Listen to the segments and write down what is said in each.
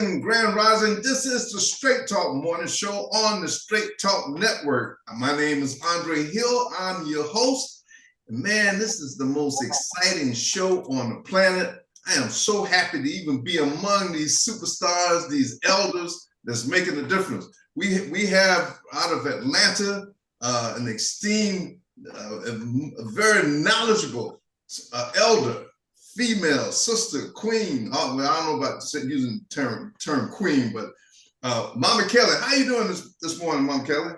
Grand Rising. This is the Straight Talk Morning Show on the Straight Talk Network. My name is Andre Hill. I'm your host. Man, this is the most exciting show on the planet. I am so happy to even be among these superstars, these elders that's making a difference. We have out of Atlanta an esteemed, a very knowledgeable elder, female, sister, queen. Oh, well, I don't know about using the term queen, but Mama Kelly, how you doing this morning, Mama Kelly?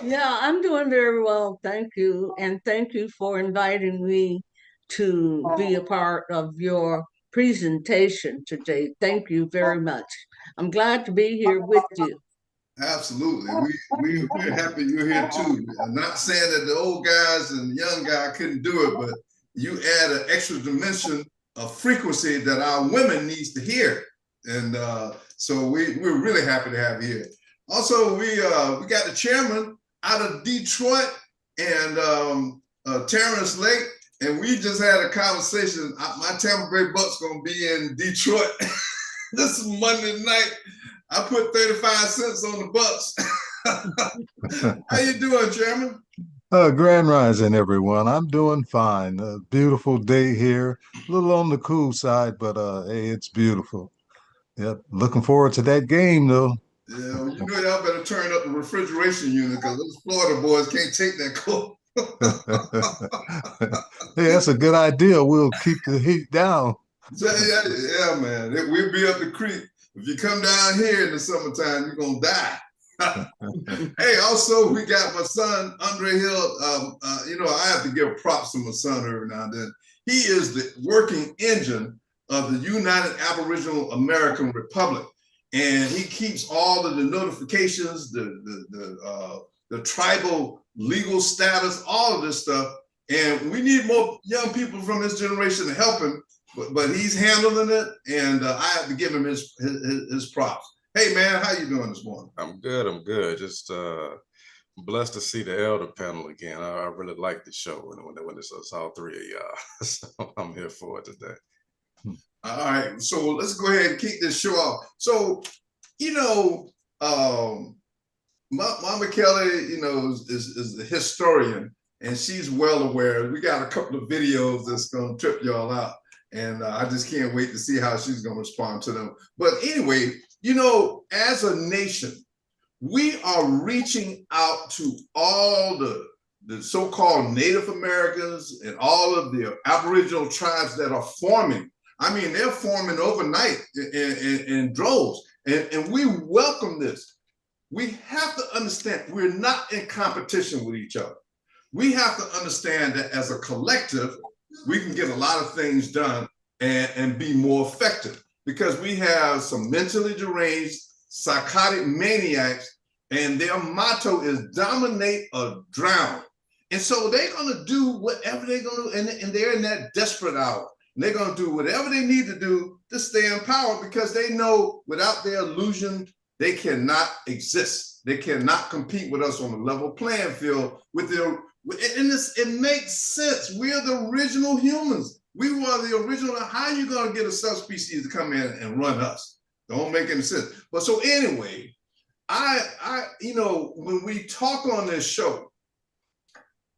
Yeah, I'm doing very well, thank you. And thank you for inviting me to be a part of your presentation today. Thank you very much. I'm glad to be here with you. Absolutely. We're happy you're here too. I'm not saying that the old guys and the young guy couldn't do it, but you add an extra dimension of frequency that our women needs to hear. And so we're really happy to have you here. Also, we got the chairman out of Detroit and Terrance Lake, and we just had a conversation. My Tampa Bay Bucks gonna be in Detroit this Monday night. I put 35 cents on the Bucks. How you doing, Chairman? Grand Rising, everyone. I'm doing fine. A beautiful day here. A little on the cool side, but hey, it's beautiful. Yep. Looking forward to that game, though. Yeah, well, you know y'all better turn up the refrigeration unit because those Florida boys can't take that cold. Hey, that's a good idea. We'll keep the heat down. Yeah, man. We'll be up the creek. If you come down here in the summertime, you're gonna die. Hey, also we got my son Andre Hill. I have to give props to my son every now and then. He is the working engine of the United Aboriginal American Republic, and he keeps all of the notifications, the tribal legal status, all of this stuff. And we need more young people from his generation to help him. But he's handling it, and I have to give him his props. Hey, man, how you doing this morning? I'm good. Just blessed to see the elder panel again. I really like the show when it's all three of y'all. So I'm here for it today. All right, so let's go ahead and kick this show off. So, Mama Kelly, is a historian, and she's well aware. We got a couple of videos that's gonna trip y'all out. And I just can't wait to see how she's going to respond to them. But anyway, as a nation, we are reaching out to all the so-called Native Americans and all of the Aboriginal tribes that are forming. I mean, they're forming overnight in droves. And we welcome this. We have to understand we're not in competition with each other. We have to understand that as a collective, we can get a lot of things done and be more effective because we have some mentally deranged, psychotic maniacs, and their motto is dominate or drown. And so they're going to do whatever they're going to do, and they're in that desperate hour. And they're going to do whatever they need to do to stay in power because they know without their illusion, they cannot exist. They cannot compete with us on a level playing field with their. And it makes sense. We are the original humans. We were the original. How are you going to get a subspecies to come in and run us? Don't make any sense. But so anyway, when we talk on this show,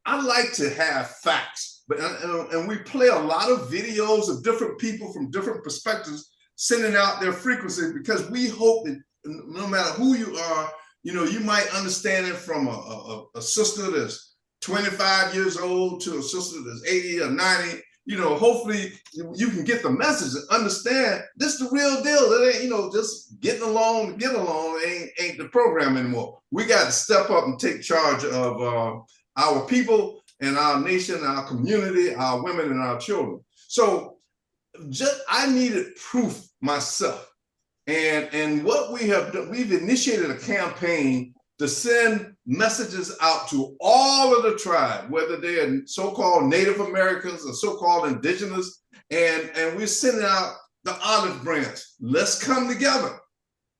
I like to have facts, and we play a lot of videos of different people from different perspectives sending out their frequency because we hope that no matter who you are, you might understand it from a sister that's 25 years old to a sister that's 80 or 90, hopefully you can get the message and understand this is the real deal. It ain't, just getting along to get along ain't the program anymore. We got to step up and take charge of our people and our nation, our community, our women and our children. So I needed proof myself. And what we have done, we've initiated a campaign to send messages out to all of the tribe, whether they are so-called Native Americans or so-called Indigenous, and we're sending out the olive branch. Let's come together.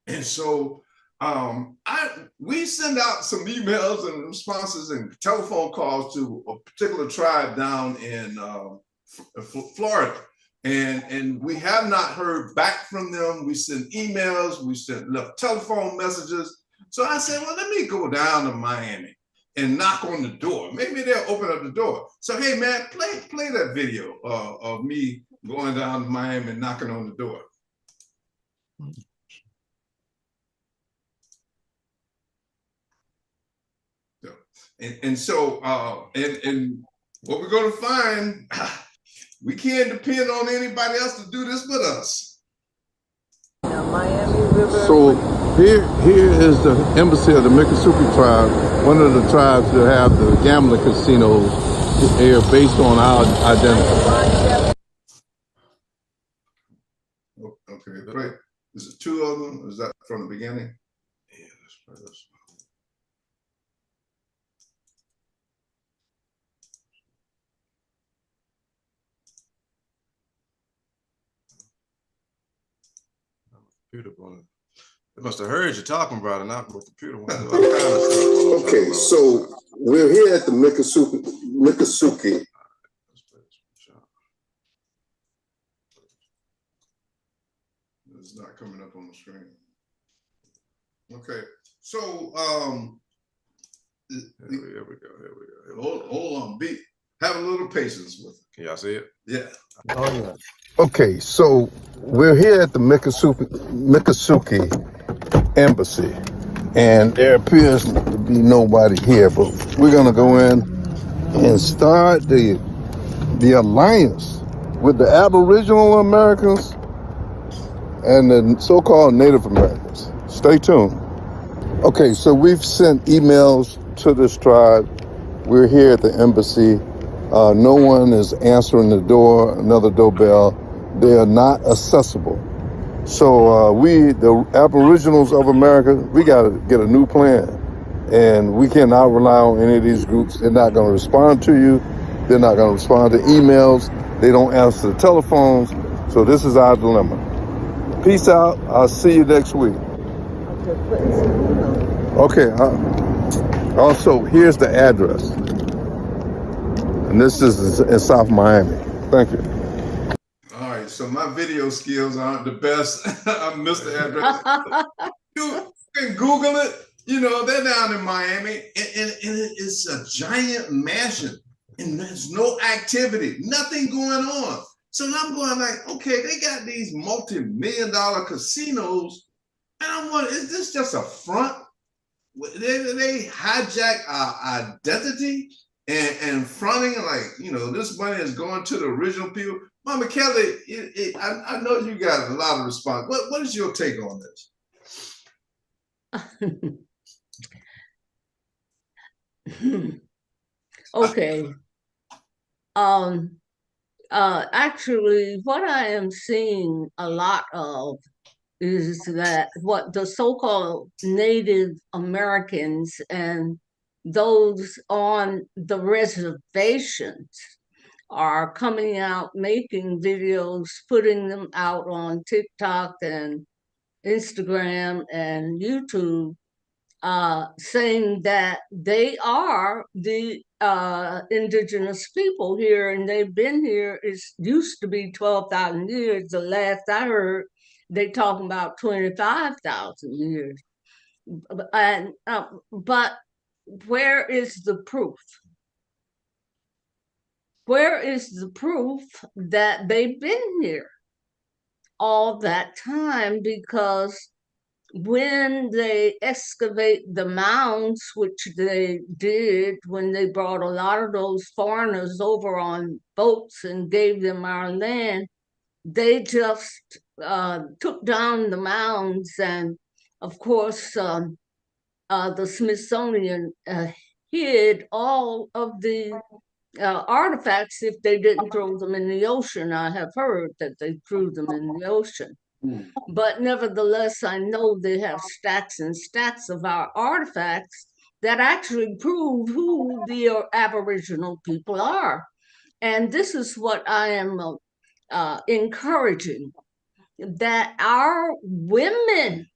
And so we send out some emails and responses and telephone calls to a particular tribe down in Florida. And we have not heard back from them. We sent emails, we left telephone messages. So I said, well, let me go down to Miami and knock on the door. Maybe they'll open up the door. So, hey, man, play that video of me going down to Miami and knocking on the door. So, what we're going to find, we can't depend on anybody else to do this but us. Miami River. So here is the embassy of the Miccosukee tribe, one of the tribes that have the gambling casinos here based on our identity. Okay, great. Is it two of them? Is that from the beginning? Yeah, that's right. Computer going. They must have heard you talking about it, not the computer. Okay, so we're here at the Miccosukee. It's not coming up on the screen. Okay, so here we go. hold on, have a little patience with it. Can y'all see it? Yeah. Oh yeah. Okay, so we're here at the Miccosukee embassy, and there appears to be nobody here, but we're gonna go in and start the alliance with the Aboriginal Americans and the so-called Native Americans. Stay tuned. Okay, so we've sent emails to this tribe. We're here at the embassy. No one is answering the door, another doorbell. They are not accessible. So we, the Aboriginals of America, we got to get a new plan. And we cannot rely on any of these groups. They're not going to respond to you. They're not going to respond to emails. They don't answer the telephones. So this is our dilemma. Peace out. I'll see you next week. Okay. Also, here's the address. And this is in South Miami. Thank you. All right, so my video skills aren't the best. I missed the address. You can Google it. You know, they're down in Miami, and it's a giant mansion, and there's no activity, nothing going on. So I'm going like, okay, they got these multi-million-dollar casinos, and I'm wondering, is this just a front? They hijack our identity and fronting like, you know, this money is going to the original people. Mama Kelly, I know you got a lot of response. What is your take on this? Okay. Actually, what I am seeing a lot of is that what the so-called Native Americans and those on the reservations are coming out, making videos, putting them out on TikTok and Instagram and YouTube, saying that they are the indigenous people here, and they've been here. It used to be 12,000 years. The last I heard, they talking about 25,000 years. And but where is the proof? Where is the proof that they've been here all that time? Because when they excavate the mounds, which they did when they brought a lot of those foreigners over on boats and gave them our land, they just took down the mounds. And of course, the Smithsonian hid all of the artifacts if they didn't throw them in the ocean. I have heard that they threw them in the ocean. But nevertheless, I know they have stacks and stacks of our artifacts that actually prove who the Aboriginal people are. And this is what I am encouraging, that our women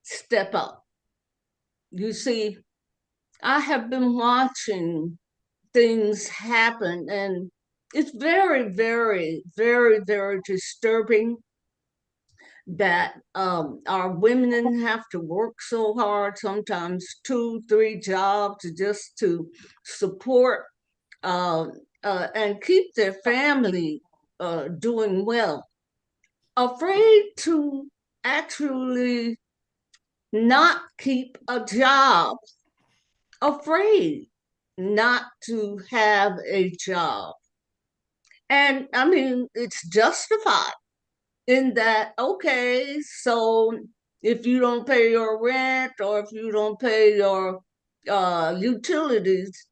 step up. You see, I have been watching things happen, and it's very, very, very, very disturbing that our women have to work so hard, sometimes 2, 3 jobs just to support and keep their family doing well, afraid to actually not keep a job, afraid not to have a job. And I mean, it's justified in that, okay, so if you don't pay your rent or if you don't pay your utilities,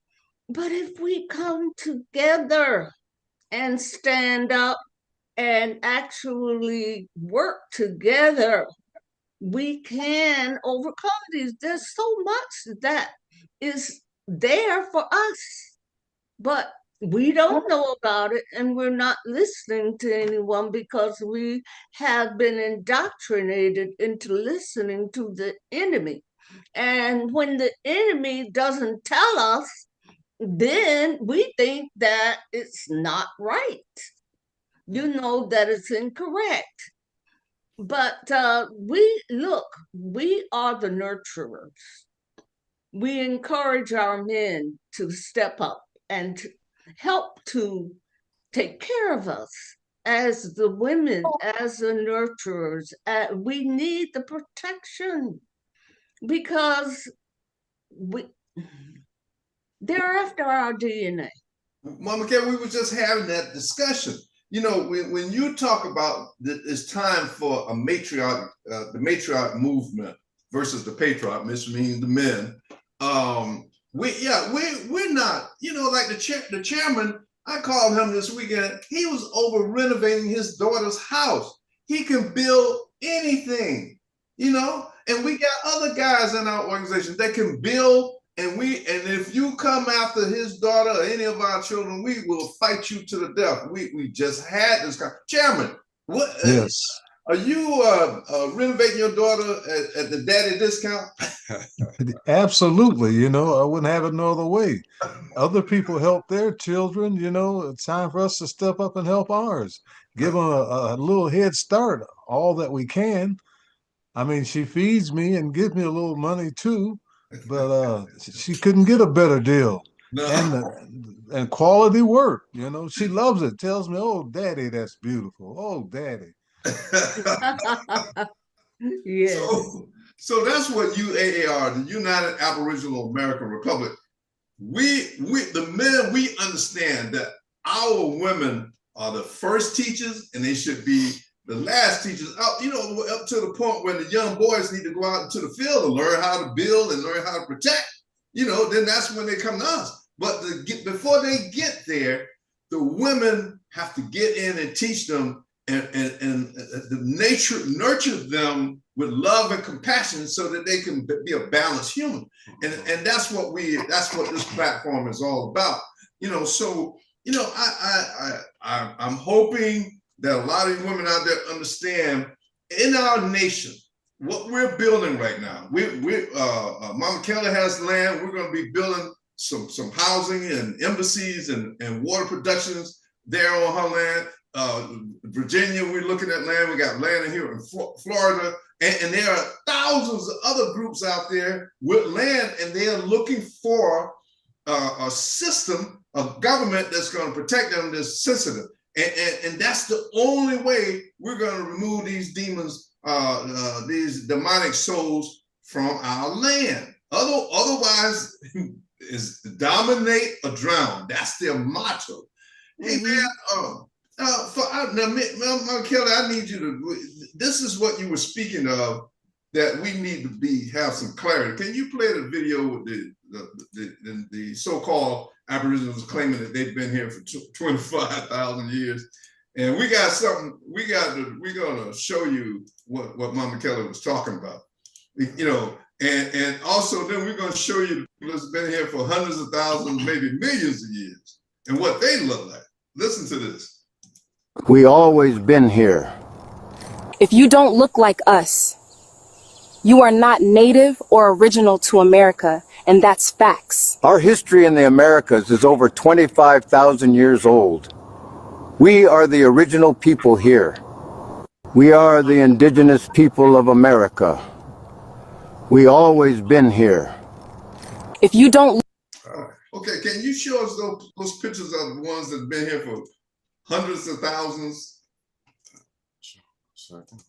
but if we come together and stand up and actually work together, we can overcome these. There's so much that is there for us, but we don't know about it, and we're not listening to anyone because we have been indoctrinated into listening to the enemy. And when the enemy doesn't tell us, then we think that it's not right, that it's incorrect. But we are the nurturers. We encourage our men to step up and to help to take care of us as the women, as the nurturers. We need the protection because they're after our DNA. Mama K, we were just having that discussion. When you talk about it's time for a matriarch, the matriarch movement versus the patriarch, which means the men. We're not, like the chairman. I called him this weekend. He was over renovating his daughter's house. He can build anything, and we got other guys in our organization that can build. And if you come after his daughter or any of our children, we will fight you to the death. We just had this Chairman, what? Yes. Are you renovating your daughter at the daddy discount? Absolutely. I wouldn't have it no other way. Other people help their children. It's time for us to step up and help ours. Give them a little head start, all that we can. I mean, she feeds me and gives me a little money too. But she couldn't get a better deal. No. And quality work, she loves it. Tells me, "Oh, Daddy, that's beautiful. Oh, Daddy." Yeah. So that's what UAAR, the United Aboriginal American Republic. The men, we understand that our women are the first teachers, and they should be the last teachers up, up to the point where the young boys need to go out into the field and learn how to build and learn how to protect, then that's when they come to us. But before they get there, the women have to get in and teach them and nurture them with love and compassion so that they can be a balanced human. And that's what this platform is all about. I'm hoping that a lot of women out there understand in our nation what we're building right now. Mama Kelly has land. We're going to be building some housing and embassies and water productions there on her land. Virginia, we're looking at land. We got land in here in Florida, and there are thousands of other groups out there with land, and they are looking for a system of government that's going to protect them, that's sensitive. And that's the only way we're going to remove these demons, these demonic souls from our land. Otherwise, is dominate or drown. That's their motto. Hey man, Kelly, I need you to. This is what you were speaking of. That we need to have some clarity. Can you play the video with the so-called Aboriginals claiming that they've been here for 25,000 years? And we got something. We're gonna show you what Mama Kelly was talking about. And also then we're gonna show you the people that's been here for hundreds of thousands, maybe millions of years, and what they look like. Listen to this. We always been here. If you don't look like us, you are not native or original to America, and that's facts. Our history in the Americas is over 25,000 years old. We are the original people here. We are the indigenous people of America. We always been here. If you don't Okay, can you show us those pictures of the ones that have been here for hundreds of thousands? Second.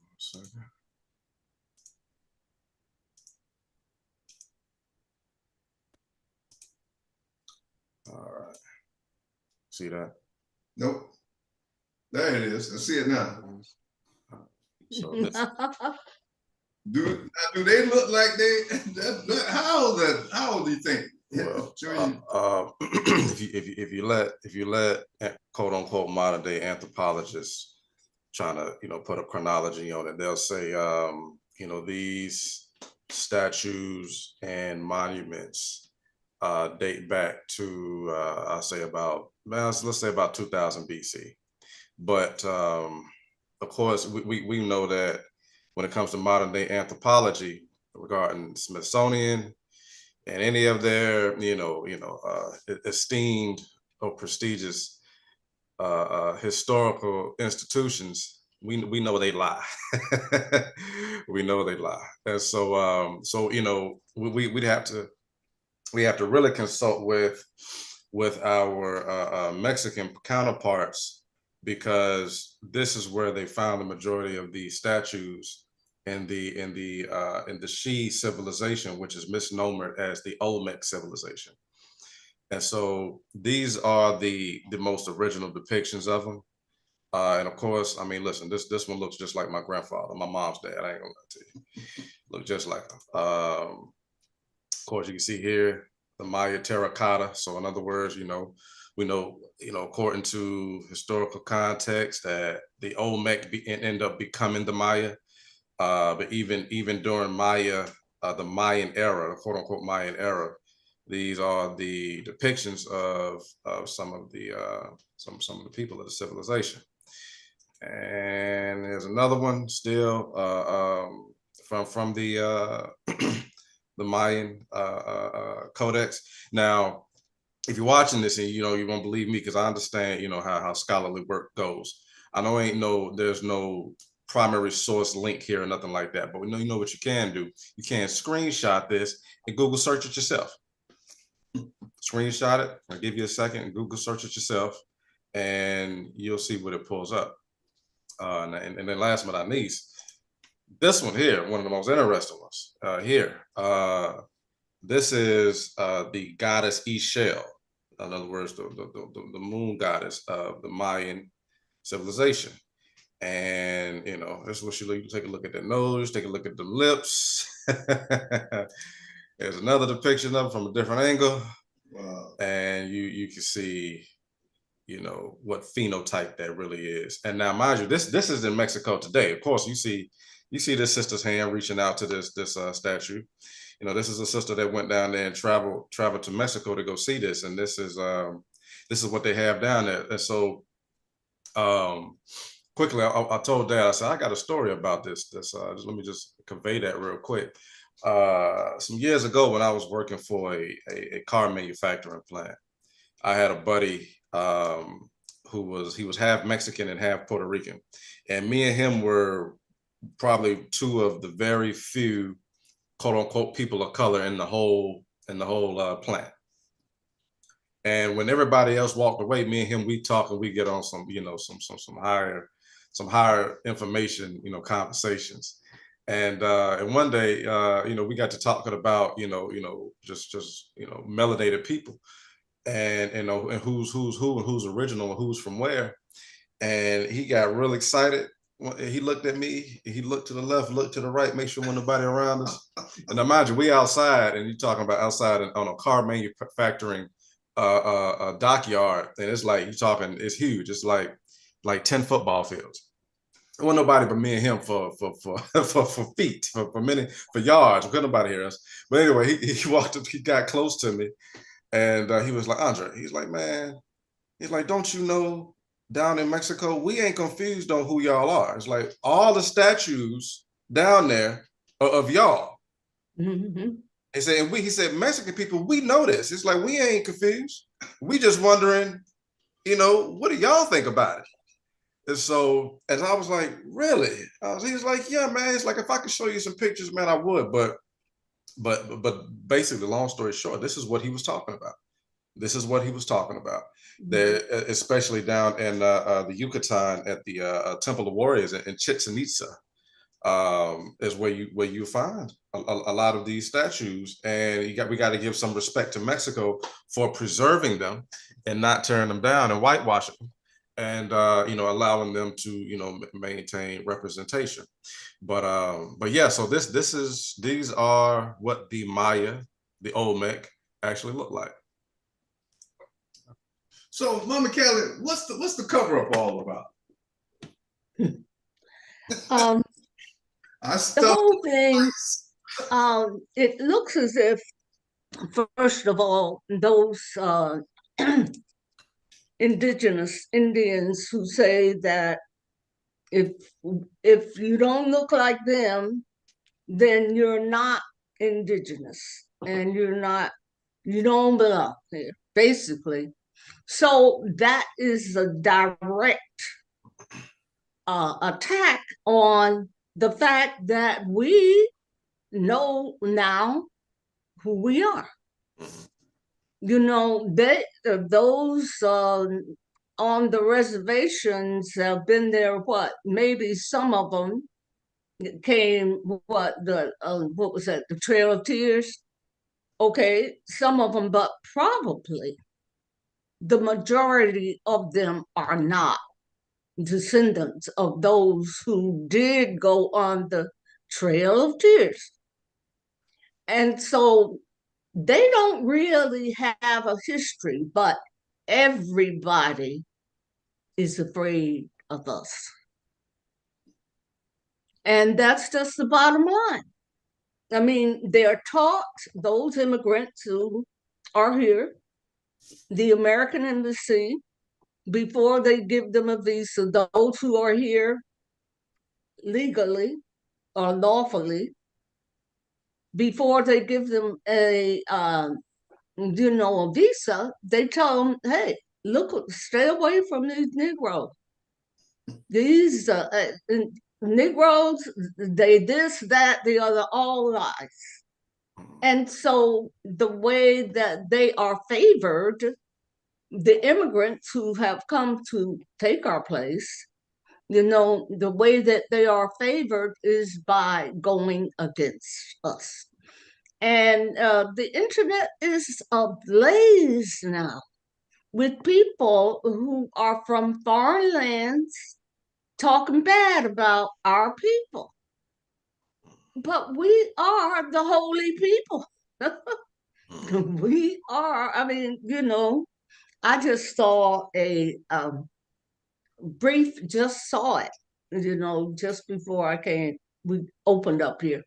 All right. See that? Nope. There it is. I see it now. So this, Do they look like they? How old do you think? well, if you let quote unquote modern day anthropologists trying to put a chronology on it, they'll say these statues and monuments date back to I'll say let's say about 2000 BC. But of course, we know that when it comes to modern day anthropology regarding Smithsonian and any of their esteemed or prestigious historical institutions, we know they lie. We know they lie. And so we have to really consult with our Mexican counterparts, because this is where they found the majority of these statues in the She civilization, which is misnomered as the Olmec civilization. And so these are the most original depictions of them. And of course, I mean, listen, this one looks just like my grandfather, my mom's dad. I ain't gonna lie to you. Look just like him. Of course, you can see here the Maya terracotta. So in other words, we know, according to historical context, that the Olmec end up becoming the Maya. But even during Maya, the Mayan era, the quote unquote Mayan era, these are the depictions of some of the people of the civilization. And there's another one still from the the Mayan codex. Now, if you're watching this and you won't believe me, because I understand how scholarly work goes. I know there's no primary source link here or nothing like that, but you know what you can do. You can screenshot this and Google search it yourself. Screenshot it. I'll give you a second and Google search it yourself, and you'll see what it pulls up. And then last but not least, this one here, one of the most interesting ones here. This is the goddess Ishel. In other words, the moon goddess of the Mayan civilization. And this is what she look. You take a look at the nose, take a look at the lips. There's another depiction of it from a different angle. Wow. And you can see what phenotype that really is. And now, mind you, this is in Mexico today. Of course, you see this sister's hand reaching out to this statue. This is a sister that went down there and traveled to Mexico to go see this, and this is what they have down there. And so quickly, I told Dad, I said, I got a story about this. Let me just convey that real quick. Some years ago, when I was working for a car manufacturing plant, I had a buddy who was half Mexican and half Puerto Rican, and me and him were probably two of the very few quote unquote people of color in the whole plant. And when everybody else walked away, me and him, we talk and we get on some some higher information conversations. And one day we got to talking about just melanated people, and and who's who and who's original and who's from where. And he got real excited. He looked at me, he looked to the left, looked to the right, make sure wasn't nobody around us. And now mind you, we outside, and you're talking about outside on a car manufacturing a dockyard, and it's like, you're talking, it's huge. It's like 10 football fields. There wasn't nobody but me and him for feet, for yards. Couldn't nobody hear us. But anyway, he walked up, he got close to me, and he was like, Andre, he's like, man, he's like, don't you know, down in Mexico, we ain't confused on who y'all are. It's like all the statues down there are of y'all. Mm-hmm. He said, Mexican people, we know this. It's like, we ain't confused. We just wondering, what do y'all think about it? And so, and I was like, really? He was like, yeah, man. It's like, if I could show you some pictures, man, I would. But basically, long story short, this is what he was talking about. This is what he was talking about. There, especially down in the Yucatan at the Temple of Warriors in Chichen Itza, is where you find a lot of these statues, and we got to give some respect to Mexico for preserving them and not tearing them down and whitewashing them, and allowing them to maintain representation. But yeah, so these are what the Maya, the Olmec, actually look like. So, Mama Kelly, what's the cover up all about? The whole thing, it looks as if, first of all, those indigenous Indians who say that if you don't look like them, then you're not indigenous and you don't belong here, basically. So that is a direct attack on the fact that we know now who we are. Those on the reservations have been there. Maybe some of them came. What was that? The Trail of Tears. Okay, some of them, but probably the majority of them are not descendants of those who did go on the Trail of Tears. And so they don't really have a history, but everybody is afraid of us. And that's just the bottom line. I mean, they're taught, those immigrants who are here, the American embassy, before they give them a visa, those who are here legally or lawfully, before they give them a visa, they tell them, hey, look, stay away from these Negroes. These Negroes, they this, that, the other, all lies. And so the way that they are favored, the immigrants who have come to take our place, the way that they are favored is by going against us. And the internet is ablaze now with people who are from foreign lands talking bad about our people. But we are the holy people. We are, I just saw just saw it, just before I came, we opened up here.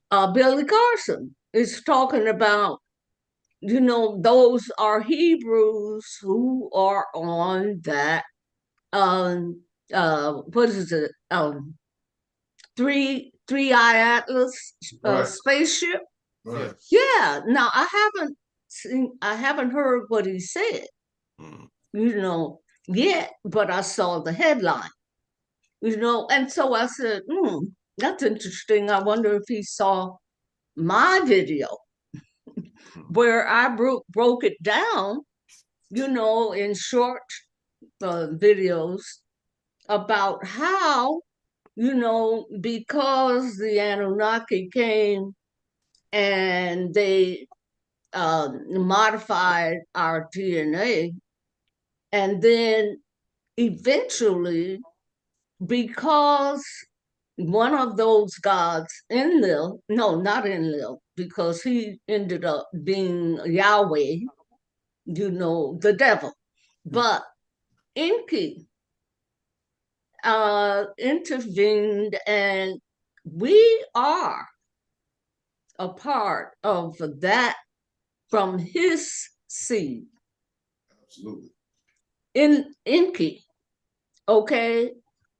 Billy Carson is talking about, those are Hebrews who are on that, what is it? Three-Eye Atlas spaceship. Right. Yeah. Now I haven't heard what he said, yet, but I saw the headline, and so I said, that's interesting. I wonder if he saw my video where I broke it down, in short videos about how, because the Anunnaki came and they modified our DNA, and then eventually, because one of those gods, Enlil, no, not Enlil, because he ended up being Yahweh, the devil, but Enki intervened, and we are a part of that from his seed. Absolutely. In Enki, okay?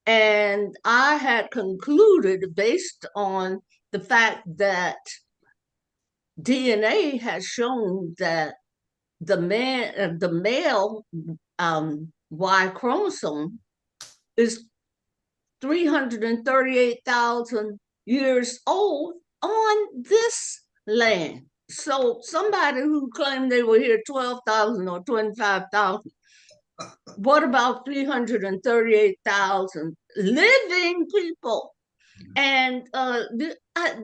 And I had concluded, based on the fact that DNA has shown that the male Y chromosome is 338,000 years old on this land. So somebody who claimed they were here 12,000 or 25,000, what about 338,000 living people? And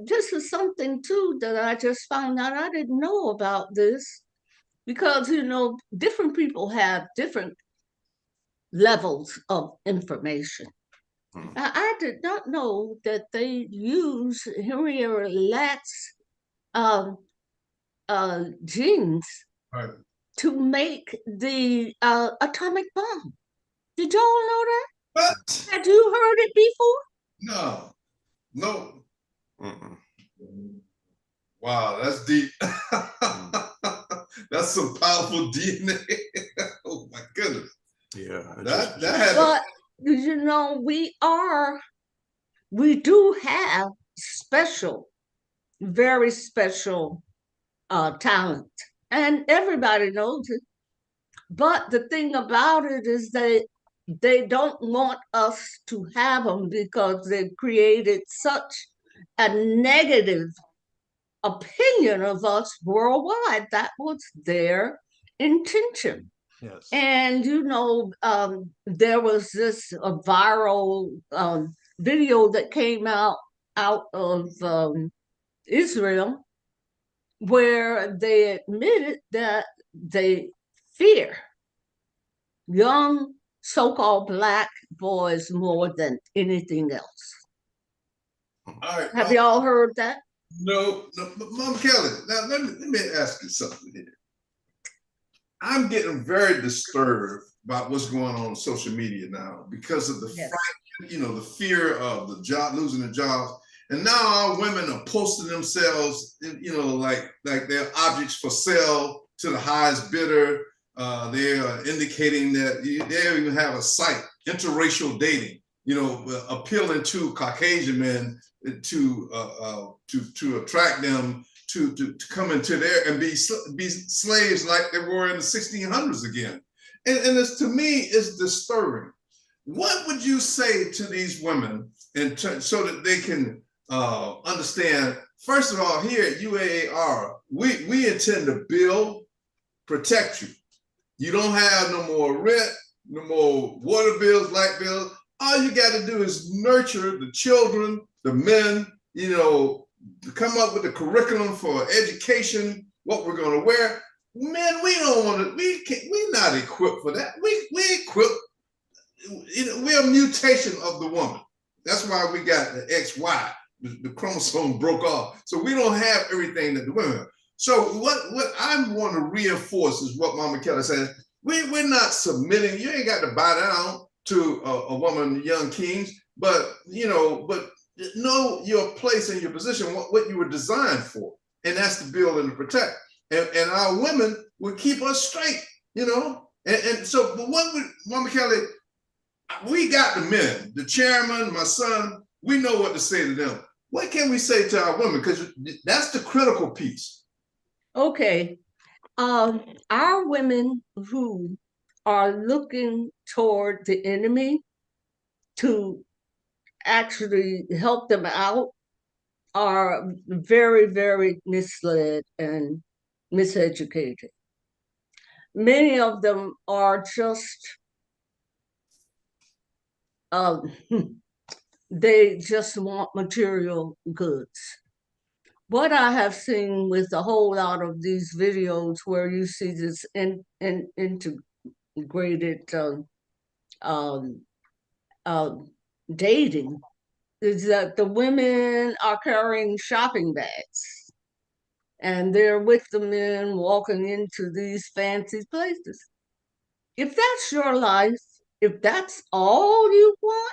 this is something too that I just found out. I didn't know about this because, you know, different people have different levels of information. I did not know that they use Henrietta Latt's genes to make the atomic bomb. Did y'all know that? What? Had you heard it before? No. Wow, that's deep. That's some powerful DNA. Oh my goodness. Yeah. That had. But you know, we do have special, very special talent, and everybody knows it. But the thing about it is that they don't want us to have them because they've created such a negative opinion of us worldwide. That was their intention. Yes. And, you know, there was this viral video that came out of Israel where they admitted that they fear young so-called Black boys more than anything else. All right. Have y'all heard that? No, Mom Kelly, now let me ask you something here. I'm getting very disturbed about what's going on social media now because of the you know, the fear of the job, losing the jobs. And now our women are posting themselves, you know, like they're objects for sale to the highest bidder. They are indicating that they even have a site, interracial dating, you know, appealing to Caucasian men to attract them to come into there and be slaves like they were in the 1600s again. And this, to me, is disturbing. What would you say to these women so that they can understand? First of all, here at UAAR, we intend to build, protect you. You don't have no more rent, no more water bills, light bills. All you got to do is nurture the children, the men, you know, come up with the curriculum for education, what we're going to wear. Men, we don't want to, we're not equipped for that. We equipped, you know, we're a mutation of the woman. That's why we got the XY, the chromosome broke off. So we don't have everything that the women have. So what I want to reinforce is what Mama Kelly says. We're not submitting. You ain't got to bow down to a woman, young kings, but, you know, but know your place and your position, what you were designed for. And that's to build and to protect. And our women will keep us straight, you know? And so, but what would, Mama Kelly, we got the men, the chairman, my son, we know what to say to them. What can we say to our women? Because that's the critical piece. Okay. Our women who are looking toward the enemy to actually help them out are very, very misled and miseducated. Many of them are just, they just want material goods. What I have seen with a whole lot of these videos where you see this integrated dating is that the women are carrying shopping bags and they're with the men walking into these fancy places. If that's your life, if that's all you want,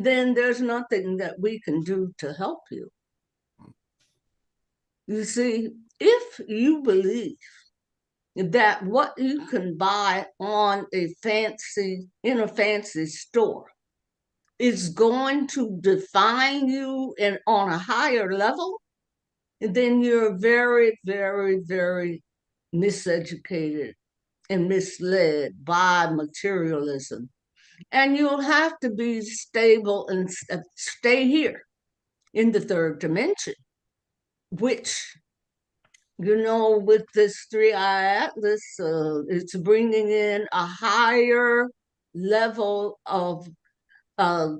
then there's nothing that we can do to help you. You see, if you believe that what you can buy in a fancy store is going to define you and on a higher level, then you're very, very, very miseducated and misled by materialism. And you'll have to be stable and stay here in the third dimension, which, with this 3-eye atlas, it's bringing in a higher level of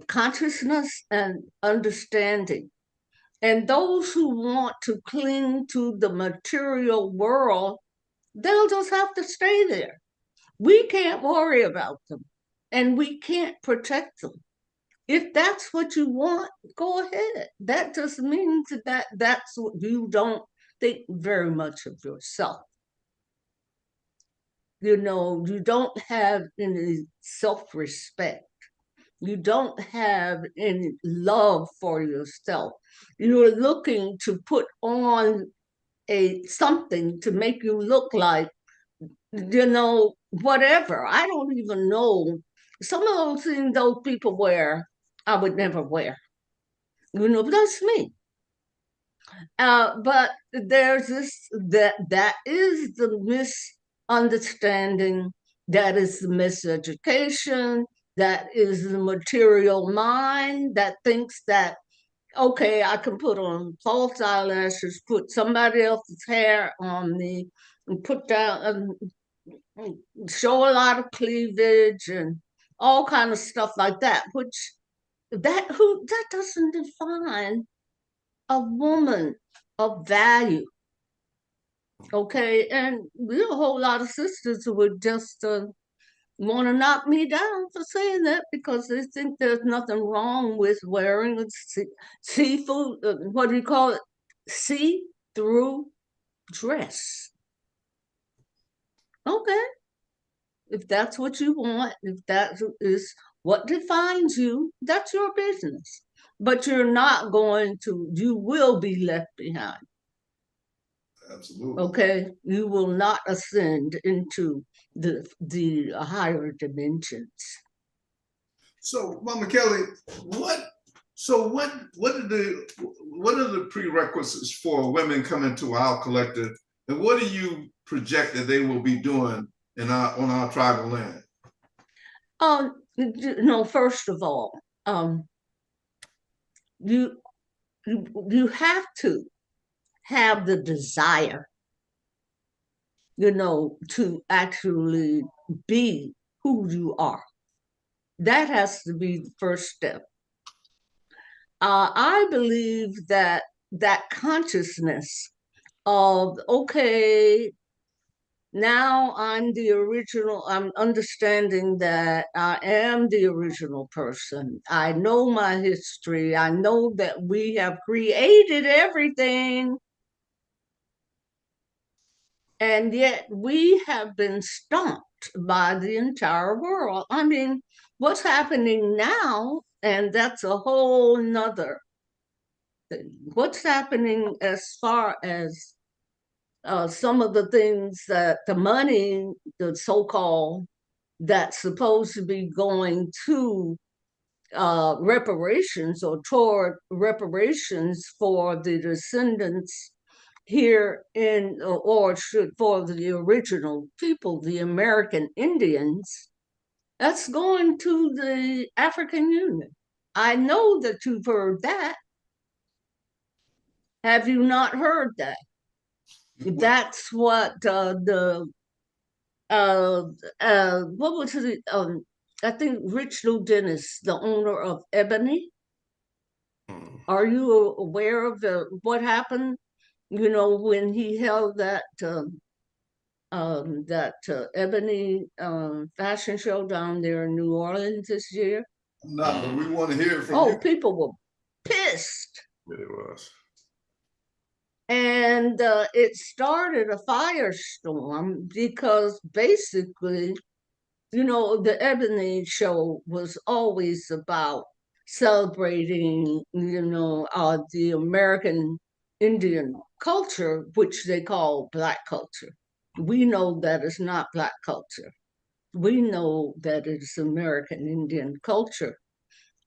consciousness and understanding. And those who want to cling to the material world, they'll just have to stay there. We can't worry about them, and we can't protect them. If that's what you want, go ahead. That just means that that's what you don't think very much of yourself. You don't have any self-respect. You don't have any love for yourself. You're looking to put on something to make you look like, whatever. I don't even know. Some of those things those people wear, I would never wear. That's me. But there's that is the misunderstanding, that is the miseducation, that is the material mind that thinks that, okay, I can put on false eyelashes, put somebody else's hair on me, and put down, show a lot of cleavage and all kind of stuff like that, which that doesn't define a woman of value. Okay, and a whole lot of sisters who would just want to knock me down for saying that, because they think there's nothing wrong with wearing a seafood, what do you call it? See-through dress. Okay, if that's what you want, if that is what defines you, that's your business. But you will be left behind. Absolutely. Okay, you will not ascend into the higher dimensions. So, Mama Kelly, what are the prerequisites for women coming to our collective, and what do you project that they will be doing on our tribal land? First of all, you have to have the desire, to actually be who you are. That has to be the first step. I believe that consciousness of, okay, now I'm understanding that I am the original person. I know my history. I know that we have created everything. And yet we have been stomped by the entire world. I mean, what's happening now, and that's a whole nother thing. What's happening as far as some of the things that the money, the so-called, that's supposed to be going to reparations or toward reparations for the descendants here for the original people, the American Indians, that's going to the African Union. I know that you've heard that. Have you not heard that? That's what what was it? I think Rich Lou Dennis, the owner of Ebony. Are you aware of what happened? When he held that Ebony fashion show down there in New Orleans this year? No, but we want to hear from you. Oh, people were pissed. It was. And it started a firestorm because basically, the Ebony show was always about celebrating, the American Indian culture, which they call Black culture. We know that it's not Black culture. We know that it's American Indian culture.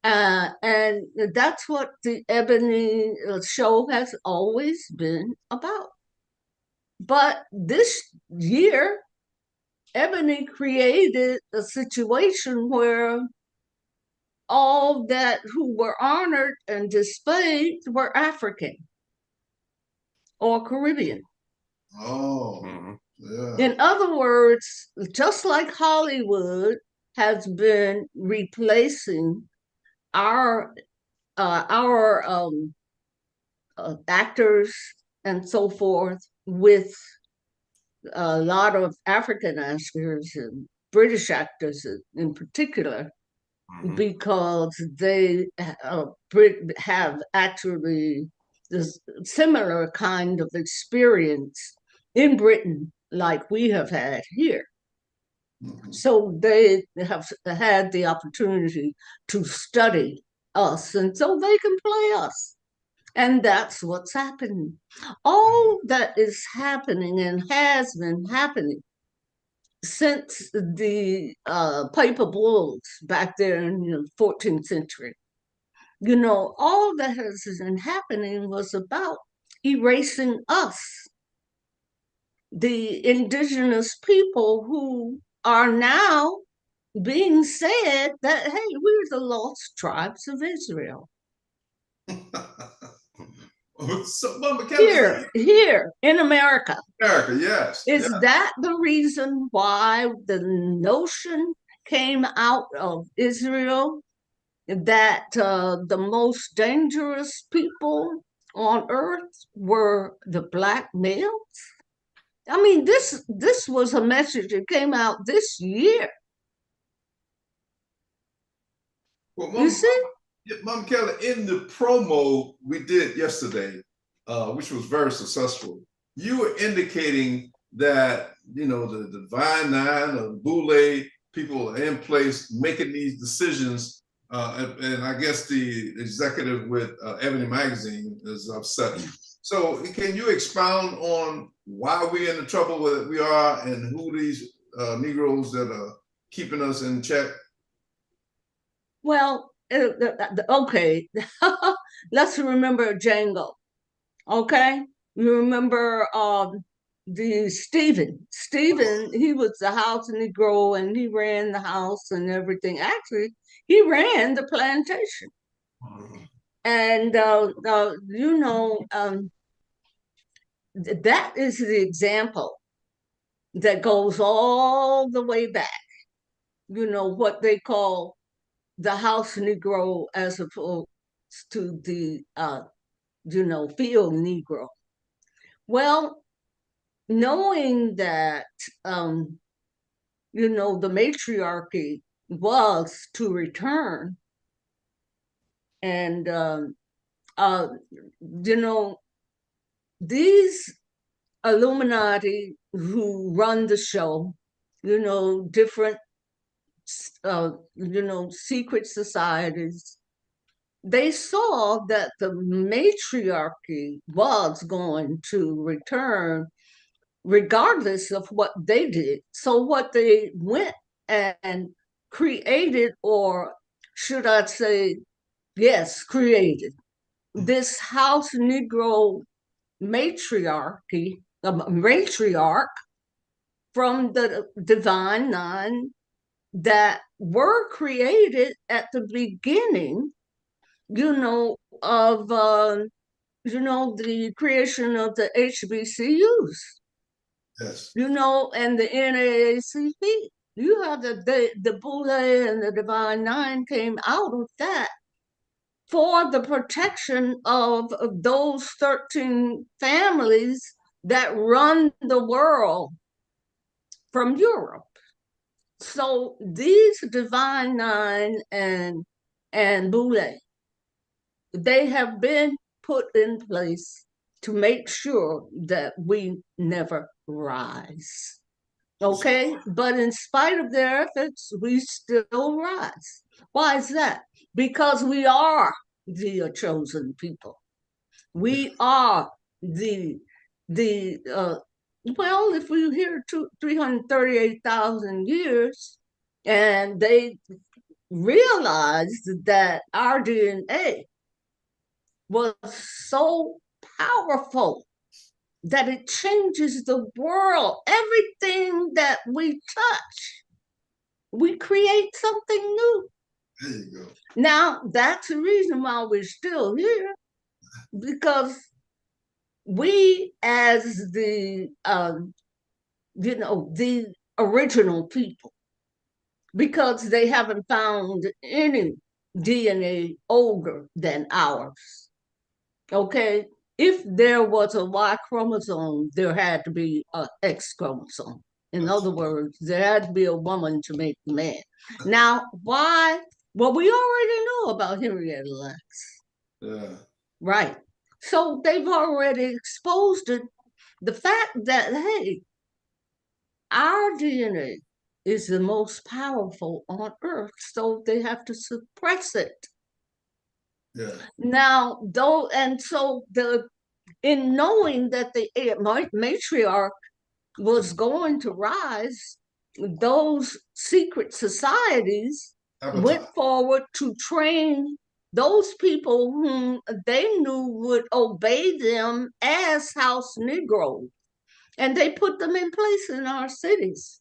And that's what the Ebony show has always been about. But this year, Ebony created a situation where all that who were honored and displayed were African or Caribbean. Oh, Mhm. yeah. In other words, just like Hollywood has been replacing our actors and so forth with a lot of African actors and British actors in particular, Mhm. because they have actually this similar kind of experience in Britain like we have had here. Mhm. So they have had the opportunity to study us, and so they can play us. And that's what's happening. All that is happening and has been happening since the paper bulls back there in the 14th century. You know, all that has been happening was about erasing us, the indigenous people who are now being said that, hey, we're the lost tribes of Israel. So, Mama Kelly, Here in America. America, yes. Is that the reason why the notion came out of Israel that the most dangerous people on earth were the black males? I mean, this was a message that came out this year. Well, You see? Mama Kelly, in the promo we did yesterday, which was very successful, you were indicating that, you know, the Divine Nine or Boule people are in place making these decisions. And I guess the executive with Ebony Magazine is upset. So can you expound on why we're in the trouble that we are and who these Negroes that are keeping us in check? Well, okay. Let's remember Django. Okay, you remember the Stephen. Stephen, he was the house Negro and he ran the house and everything. Actually, he ran the plantation. And you know, that is the example that goes all the way back. You know, what they call the house Negro as opposed to the you know, field Negro. Well, knowing that you know, the matriarchy was to return, and you know, these Illuminati who run the show, you know, different you know, secret societies, they saw that the matriarchy was going to return regardless of what they did. So what they went and created, or should I say, yes, created this house Negro matriarchy, matriarch from the Divine Nine that were created at the beginning, you know, of you know, the creation of the HBCUs. Yes. You know, and the NAACP. You have the Boule and the Divine Nine came out of that for the protection of those 13 families that run the world from Europe. So these Divine Nine and Boule, they have been put in place to make sure that we never rise. Okay, but in spite of their efforts, we still rise. Why is that? Because we are the chosen people. We are the well, if we hear 338,000 years, and they realized that our DNA was so powerful that it changes the world. Everything that we touch, we create something new. There you go. Now, that's the reason why we're still here, because we, as the the original people, because they haven't found any DNA older than ours. Okay, if there was a Y chromosome, there had to be an X chromosome. In other words, there had to be a woman to make the man. Now, why? Well, we already know about Henrietta Lacks. Yeah. Right. So they've already exposed it. The fact that, hey, our DNA is the most powerful on earth, so they have to suppress it. Yeah. Now, though, and so in knowing that the matriarch was going to rise, those secret societies went forward to train those people whom they knew would obey them as house Negroes. And they put them in place in our cities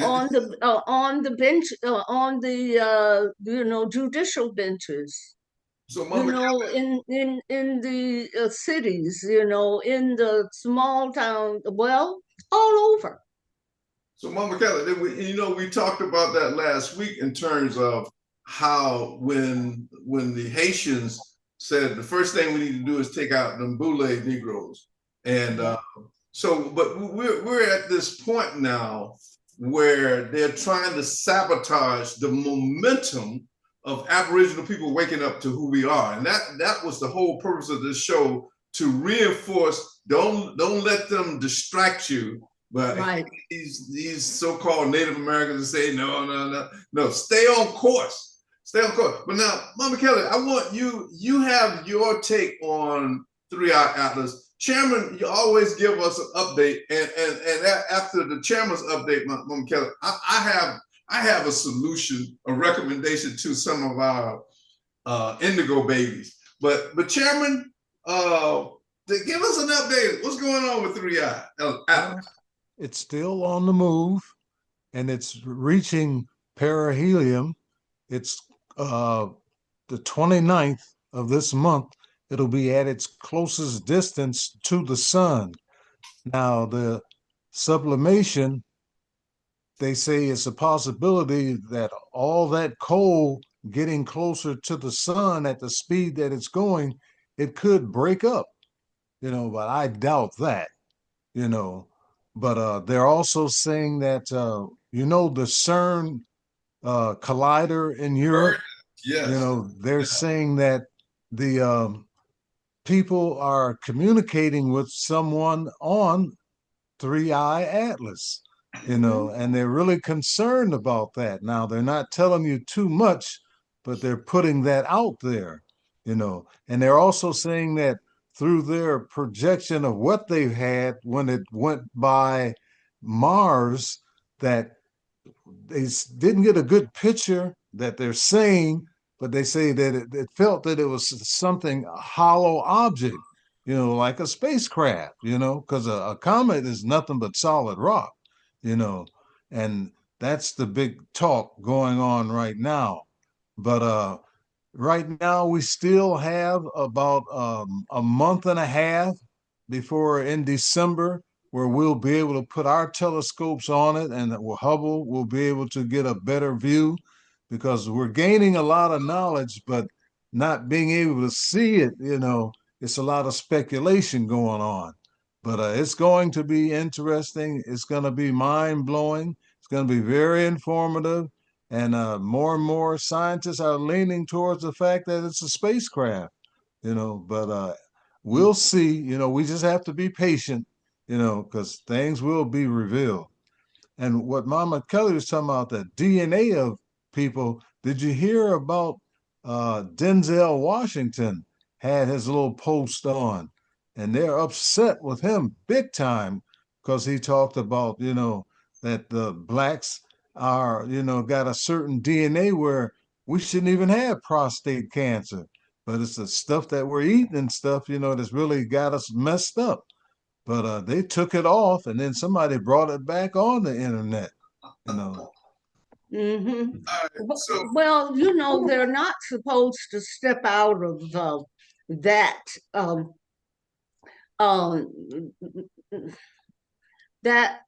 on the bench, on the judicial benches. So, You Mama, know, in the cities, in the small town, well, all over. so Mama Kelly, we talked about that last week in terms of how when the Haitians said the first thing we need to do is take out them Boule Negroes, and but we're at this point now where they're trying to sabotage the momentum of Aboriginal people waking up to who we are, and that was the whole purpose of this show, to reinforce. Don't let them distract you. But right. these so-called Native Americans say no, stay on course. Stay on course. But now, Mama Kelly, I want you have your take on 3i Atlas. Chairman, you always give us an update, and after the chairman's update, Mama Kelly, I have a solution, a recommendation to some of our indigo babies. But Chairman, give us an update. What's going on with 3i Atlas? It's still on the move, and it's reaching perihelion. It's the 29th of this month. It'll be at its closest distance to the sun. Now, the sublimation, they say it's a possibility that all that coal getting closer to the sun at the speed that it's going, it could break up, but I doubt that, But they're also saying that, the CERN collider in Europe, yes. They're saying that the people are communicating with someone on 3i Atlas, and they're really concerned about that. Now, they're not telling you too much, but they're putting that out there, and they're also saying that through their projection of what they've had when it went by Mars, that they didn't get a good picture that they're saying, but they say that it felt that it was something, a hollow object, like a spacecraft, because a comet is nothing but solid rock, and that's the big talk going on right now. But right now, we still have about a month and a half before in December, where we'll be able to put our telescopes on it, and Hubble will be able to get a better view, because we're gaining a lot of knowledge, but not being able to see it, it's a lot of speculation going on. But it's going to be interesting. It's going to be mind-blowing. It's going to be very informative. And more scientists are leaning towards the fact that it's a spacecraft, but we'll see. We just have to be patient, because things will be revealed. And what Mama Kelly was talking about, the DNA of people, did you hear about Denzel Washington had his little post on, and they're upset with him big time because he talked about, that the blacks are, got a certain DNA where we shouldn't even have prostate cancer. but it's the stuff that we're eating and stuff, you know, that's really got us messed up. But they took it off, and then somebody brought it back on the internet, you know. Mm-hmm. So Well, you know, they're not supposed to step out of that um, that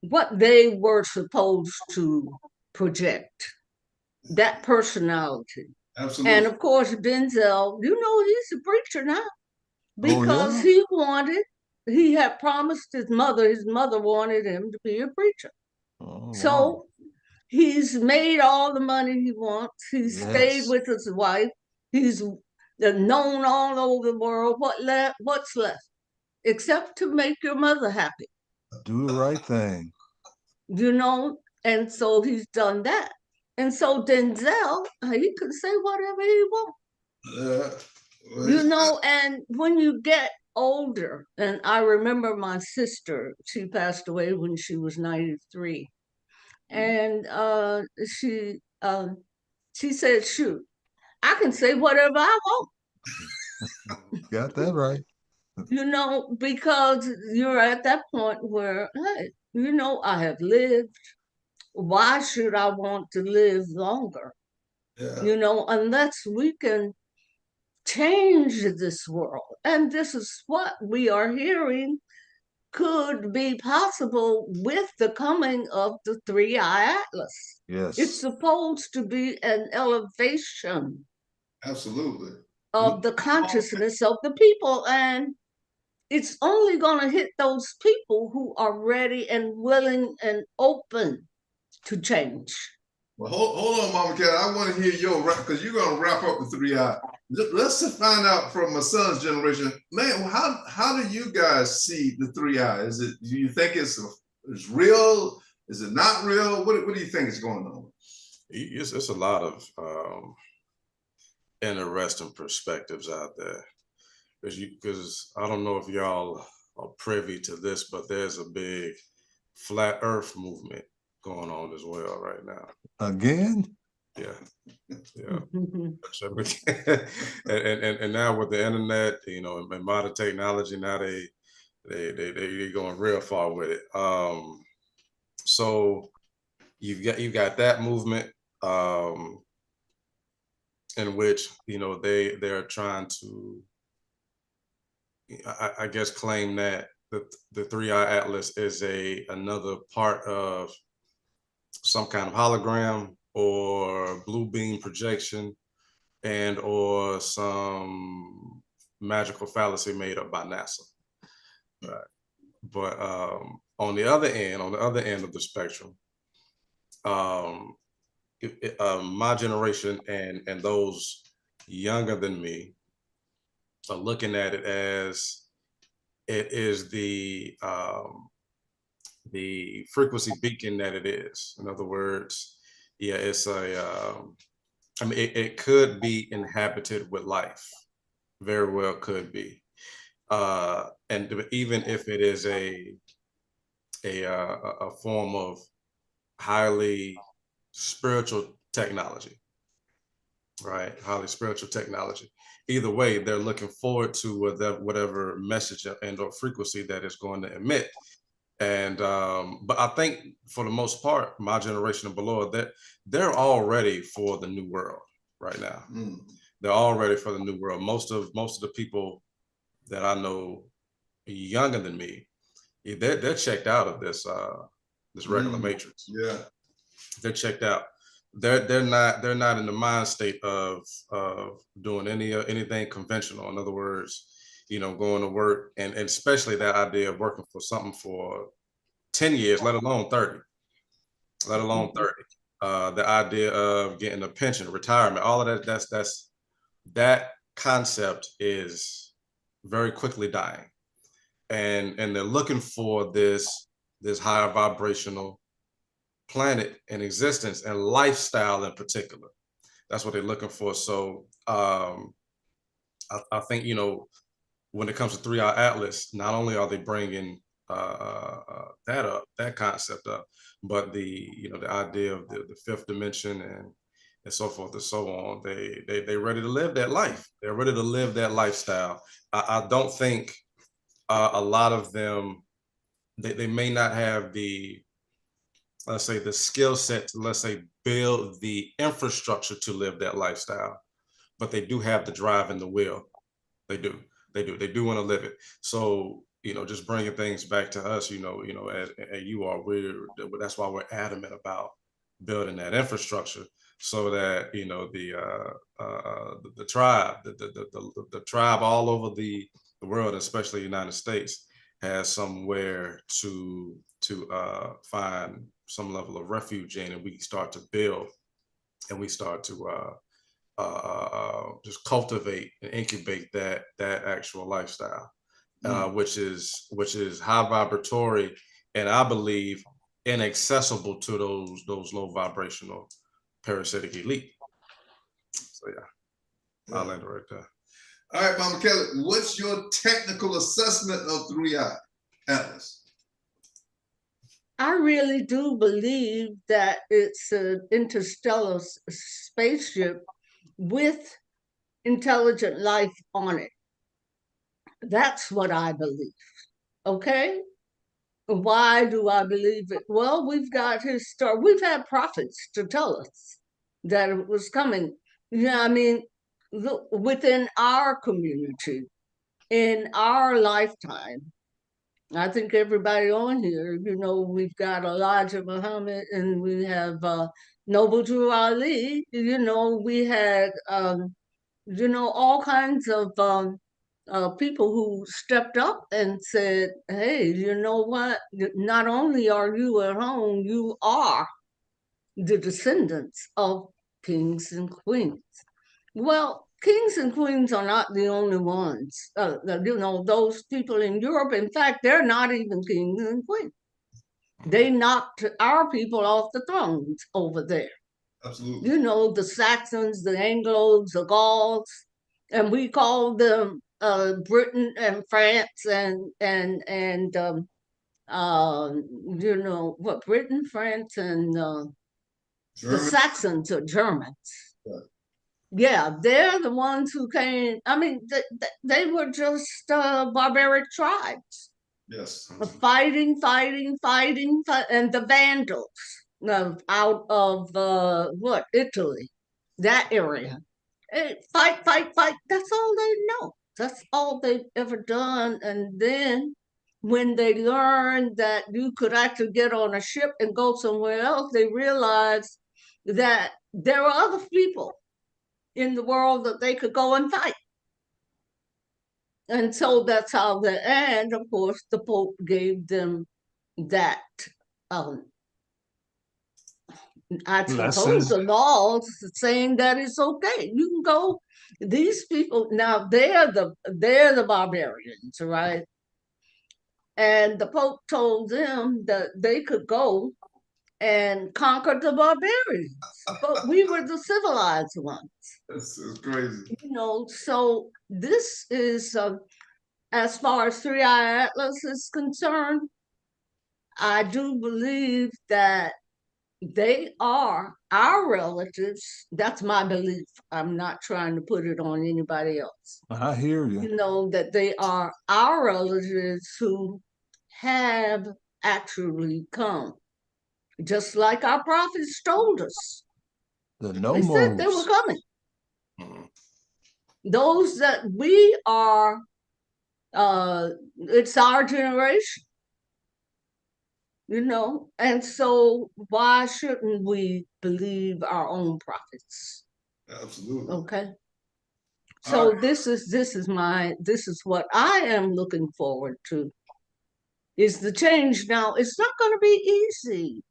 what they were supposed to project, that personality. absolutely. And of course, Denzel, you know, he's a preacher now Oh because yeah. he had promised his mother wanted him to be a preacher. Oh wow. So he's made all the money he wants. He's stayed Yes. with his wife. He's known all over the world. What's left? Except to make your mother happy, Do the right thing. you know? And so he's done that. And so Denzel, he can say whatever he wants, Uh, you know? And when you get older, and I remember my sister, she passed away when she was 93. And she said, shoot, I can say whatever I want, Got that right. you know, because you're at that point where, hey, you know, I have lived. Why should I want to live longer? yeah. You know, unless we can change this world. And this is what we are hearing could be possible with the coming of the Three-Eye Atlas. It's Yes. supposed to be an elevation Absolutely. of the consciousness of the people. And it's only going to hit those people who are ready and willing and open to change. Well, hold on, Mama Cat. I want to hear your rap because you're going to wrap up the 3i. Let's just find out from my son's generation, man. How do you guys see the 3i? Is it? Do you think it's real? Is it not real? What do you think is going on? It's a lot of interesting perspectives out there. Because I don't know if y'all are privy to this, but there's a big flat Earth movement going on as well right now. Again? Yeah, yeah. and now with the internet, you know, and modern technology, now they're going real far with it. So you've got that movement in which, you know, they're trying to, I guess, claim that the Three-Eye Atlas is another part of some kind of hologram or blue beam projection and or some magical fallacy made up by NASA. Right. But on the other end of the spectrum, my generation and those younger than me are looking at it as it is the frequency beacon that it is. In other words, yeah, it's I mean, it could be inhabited with life, very well could be, and even if it is a form of highly spiritual technology, right? Highly spiritual technology. Either way, they're looking forward to whatever message and or frequency that is going to emit. And but I think for the most part, my generation and below, that they're all ready for the new world right now. They're all ready for the new world. Most of the people that I know younger than me, they're checked out of this regular matrix. Yeah, they're checked out. They're not in the mind state of doing anything conventional. In other words, you know, going to work and especially that idea of working for something for 10 years, let alone 30, let alone 30. The idea of getting a pension, retirement, all of that, that concept is very quickly dying. And they're looking for this higher vibrational planet and existence and lifestyle in particular. That's what they're looking for. So I think, you know, when it comes to Three-Eye Atlas, not only are they bringing that concept up, but the idea of the fifth dimension and so forth and so on. They're ready to live that life. They're ready to live that lifestyle. I don't think a lot of them, they may not have the, let's say, the skill set to, let's say, build the infrastructure to live that lifestyle, but they do have the drive and the will. They do want to live it. So, just bringing things back to us, as you are, that's why we're adamant about building that infrastructure, so that the tribe, the tribe all over the world, especially the United States, has somewhere to find some level of refuge in, and we start to build, and we start to just cultivate and incubate that actual lifestyle, which is high vibratory, and I believe inaccessible to those low vibrational parasitic elite. So yeah, I'll end it right there. All right, Mama Kelly, what's your technical assessment of 3I Atlas? I really do believe that it's an interstellar spaceship with intelligent life on it. That's what I believe. Okay? Why do I believe it? Well, we've got history. We've had prophets to tell us that it was coming. I mean, look, within our community, in our lifetime, I think everybody on here, we've got Elijah Muhammad, and we have Noble Drew Ali. We had all kinds of people who stepped up and said, hey, you know what? Not only are you at home, you are the descendants of kings and queens. Well, kings and queens are not the only ones. Those people in Europe, in fact, they're not even kings and queens. They knocked our people off the thrones over there. Absolutely. The Saxons, the Anglos, the Gauls, and we call them Britain and France Britain, France, and the Saxons are Germans. Yeah, they're the ones who came. I mean, they were just barbaric tribes. Yes. Fighting, and the Vandals out of Italy, that area. Fight. That's all they know. That's all they've ever done. And then when they learned that you could actually get on a ship and go somewhere else, they realized that there are other people in the world that they could go and fight. And so that's how and of course the Pope gave them that I suppose the laws saying that it's okay. You can go. These people now, they're the barbarians, right? And the Pope told them that they could go and conquer the barbarians, but we were the civilized ones. This is crazy. So this is as far as 3I Atlas is concerned, I do believe that they are our relatives. That's my belief. I'm not trying to put it on anybody else. I hear you. That they are our relatives who have actually come. Just like our prophets told us. They said they were coming. Those that we are, it's our generation. And so why shouldn't we believe our own prophets? Absolutely. Okay. So right. This is what I am looking forward to, is the change. Now, it's not going to be easy,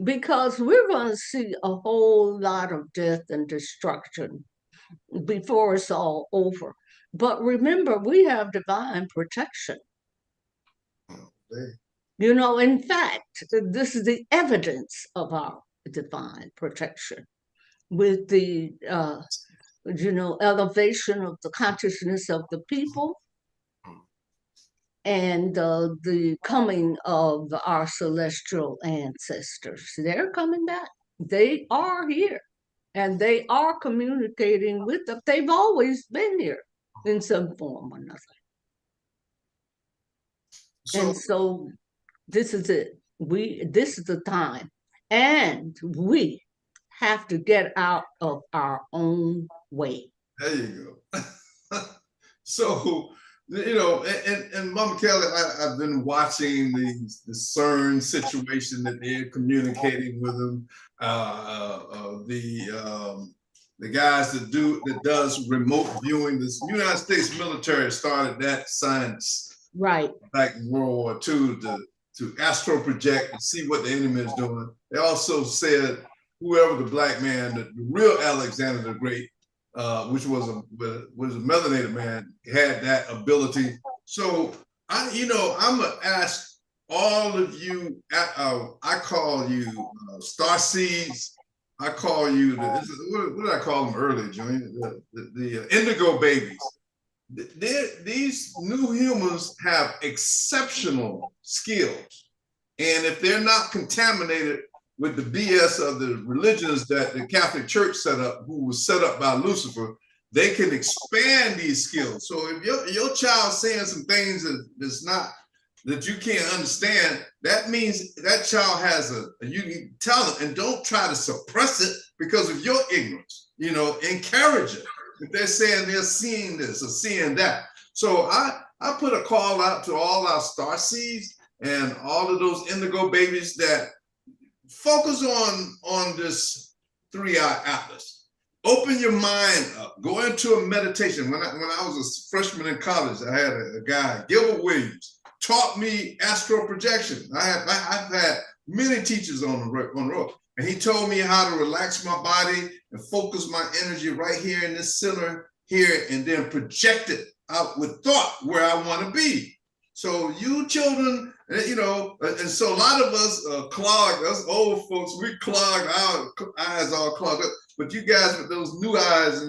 because we're going to see a whole lot of death and destruction before it's all over. But remember, we have divine protection. In fact, this is the evidence of our divine protection, with the, elevation of the consciousness of the people, and the coming of our celestial ancestors. They're coming back. They are here. and they are communicating with them. They've always been here in some form or another. And so this is it. This is the time. And we have to get out of our own way. There you go. So, you know, and Mama Kelly, I've been watching the CERN situation that they're communicating with them. The guys that does remote viewing. This United States military started that science Right. back in World War II to astro project and see what the enemy is doing. They also said whoever the black man, the real Alexander the Great, which was a melanated man, had that ability. So I'm gonna ask all of you. I call you star seeds. I call you what did I call them earlier, Junior? The indigo babies. These new humans have exceptional skills, and if they're not contaminated with the BS of the religions that the Catholic Church set up, who was set up by Lucifer, they can expand these skills. So if your child's saying some things that you can't understand, that means that child has a unique talent, and don't try to suppress it because of your ignorance. Encourage it. If they're saying they're seeing this or seeing that. So I put a call out to all our star seeds and all of those indigo babies that focus on this 3-eye atlas. Open your mind up. Go into a meditation. When I was a freshman in college, I had a guy, Gilbert Williams, taught me astral projection. I've had many teachers on the road, and he told me how to relax my body and focus my energy right here in this center here, and then project it out with thought where I want to be. So you children, and so a lot of us clogged, us old folks, we clogged, our eyes all clogged up, but you guys with those new eyes,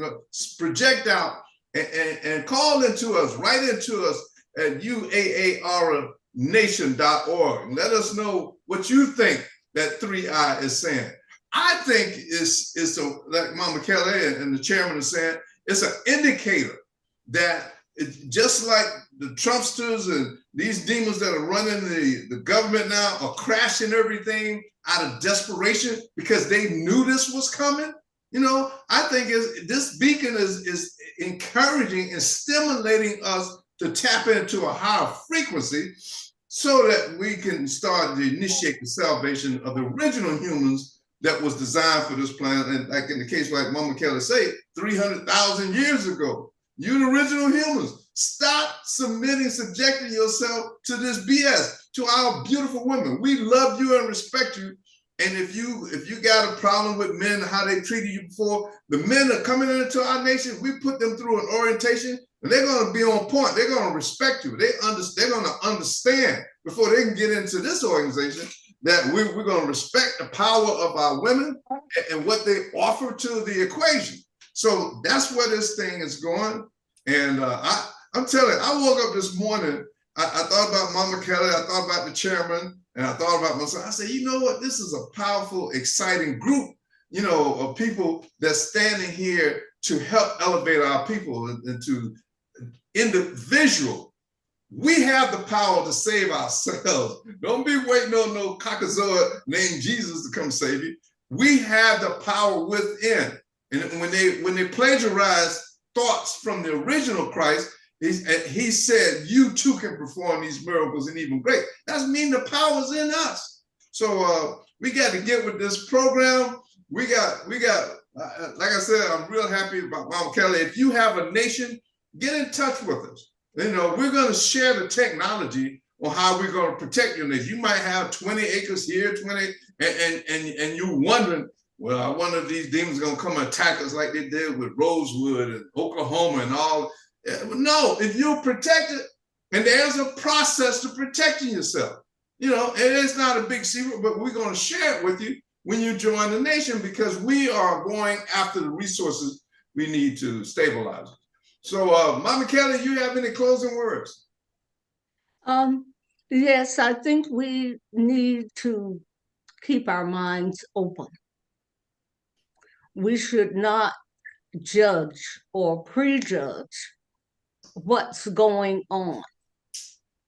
project out and call into us, write into us at UAARnation.org. Let us know what you think that 3-eye is saying. I think it's like Mama Kelly and the chairman is saying, it's an indicator that it's just like the Trumpsters and these demons that are running the government now are crashing everything out of desperation because they knew this was coming. I think this beacon is encouraging and stimulating us to tap into a higher frequency so that we can start to initiate the salvation of the original humans that was designed for this planet. And like in the case, like Mama Kelly said, 300,000 years ago, you the original humans, stop subjecting yourself to this BS, to our beautiful women. We love you and respect you. And if you got a problem with men, how they treated you before, the men are coming into our nation, we put them through an orientation, and they're going to be on point. They're going to respect you. They're going to understand before they can get into this organization that we're going to respect the power of our women and what they offer to the equation. So that's where this thing is going. And I'm telling you, I woke up this morning, I thought about Mama Kelly, I thought about the chairman, and I thought about myself. I said, you know what? This is a powerful, exciting group, of people that's standing here to help elevate our people and to individual. We have the power to save ourselves. Don't be waiting on no cockazoid named Jesus to come save you. We have the power within. And when they plagiarize thoughts from the original Christ, he said, you too can perform these miracles and even great. That means the power's in us. So we got to get with this program. We got, like I said, I'm real happy about Mama Kelly. If you have a nation, get in touch with us. We're going to share the technology on how we're going to protect your nation. You might have 20 acres here, 20, and you're wondering, well, I wonder if these demons are going to come and attack us like they did with Rosewood and Oklahoma and all. No, if you're protected, and there's a process to protecting yourself, and it's not a big secret, but we're going to share it with you when you join the nation, because we are going after the resources we need to stabilize it. So, Mama Kelly, you have any closing words? Yes, I think we need to keep our minds open. we should not judge or prejudge what's going on.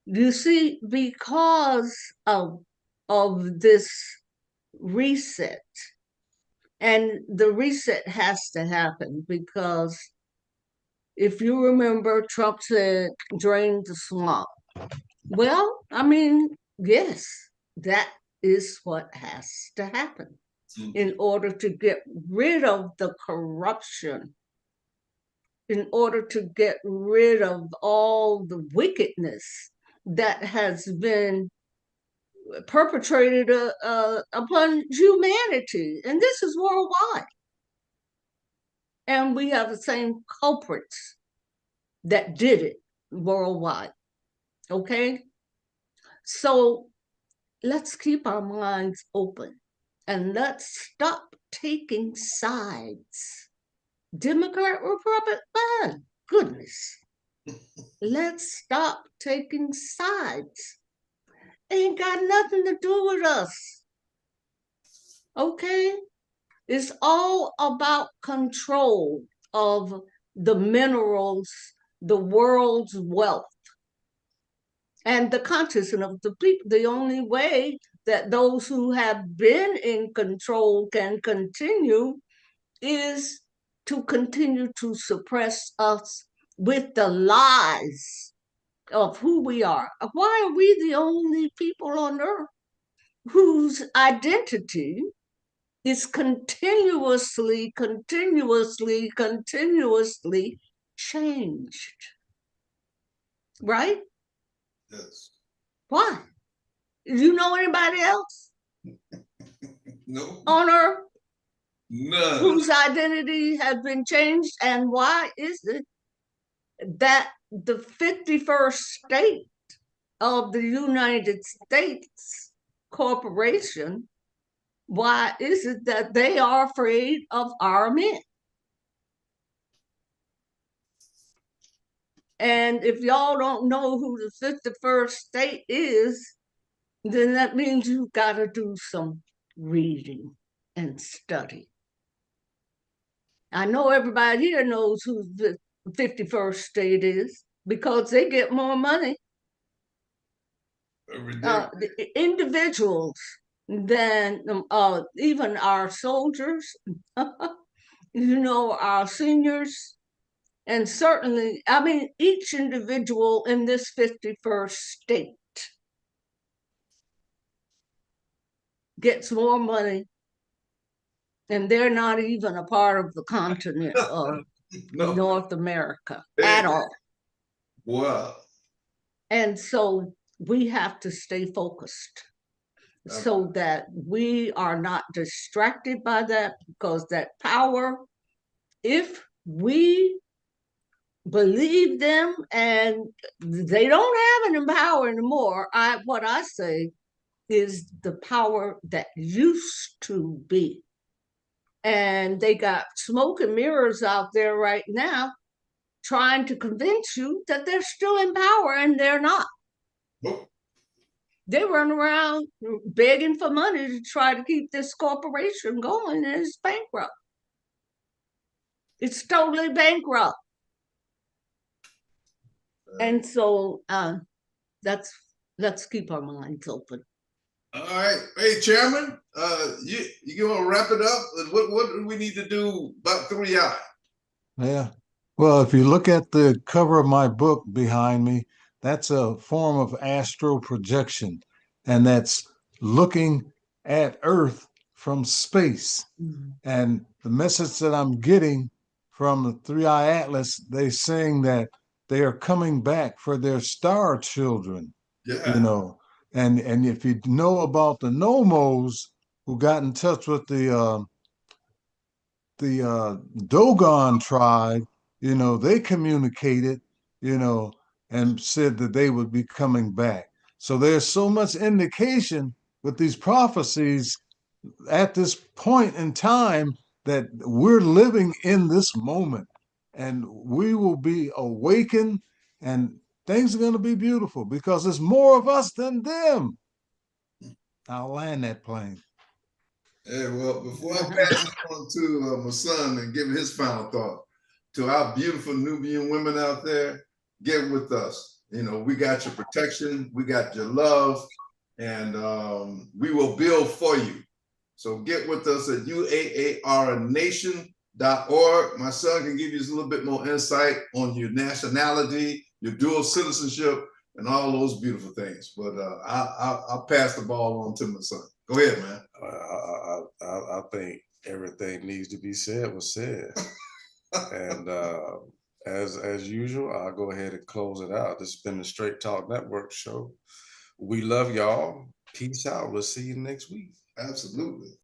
You see, because of this reset, and the reset has to happen because if you remember, Trump said, drain the swamp. Well, I mean, yes, that is what has to happen in order to get rid of the corruption, in order to get rid of all the wickedness that has been perpetrated upon humanity. And this is worldwide. And we have the same culprits that did it worldwide. Okay? So let's keep our minds open and let's stop taking sides. Democrat, Republican, goodness. Let's stop taking sides. Ain't got nothing to do with us. Okay? It's all about control of the minerals, the world's wealth, and the consciousness of the people. The only way that those who have been in control can continue is to continue to suppress us with the lies of who we are. Why are we the only people on earth whose identity is continuously changed? Right? Yes. Why? Do you know anybody else No. on earth None. whose identity has been changed? And why is it that the 51st state of the United States corporation, why is it that they are afraid of our men? And if y'all don't know who the 51st state is, then that means you've got to do some reading and study. I know everybody here knows who the 51st state is because they get more money. The individuals than even our soldiers, you know, our seniors, and certainly, I mean, each individual in this 51st state gets more money, and they're not even a part of the continent of No. North America at all. Wow. And so we have to stay focused so that we are not distracted by that, because that power, if we believe them and they don't have any power anymore, what I say is the power that used to be. And they got smoke and mirrors out there right now trying to convince you that they're still in power, and they're not. Nope. They run around begging for money to try to keep this corporation going, and it's bankrupt. It's totally bankrupt. And so let's keep our minds open. All right. Hey, Chairman, you gonna wrap it up? What do we need to do about 3i? Yeah. Well, if you look at the cover of my book behind me, that's a form of astral projection, and that's looking at Earth from space. Mm-hmm. And the message that I'm getting from the 3i Atlas, they saying that they are coming back for their star children. Yeah. You know, and if you know about the Nomos who got in touch with the Dogon tribe, you know, they communicated, you know, and said that they would be coming back. So there's so much indication with these prophecies at this point in time that we're living in this moment, and we will be awakened, and things are going to be beautiful because there's more of us than them. I'll land that plane. Hey, well, before I pass it on to my son and give his final thought, to our beautiful Nubian women out there, get with us. You know, we got your protection, we got your love, and we will build for you. So get with us at UAARnation.org. My son can give you a little bit more insight on your nationality, your dual citizenship, and all those beautiful things. But I'll pass the ball on to my son. Go ahead, man. I think everything needs to be said was said. And as usual, I'll go ahead and close it out. This has been the Straight Talk Network show. We love y'all. Peace out. We'll see you next week. Absolutely.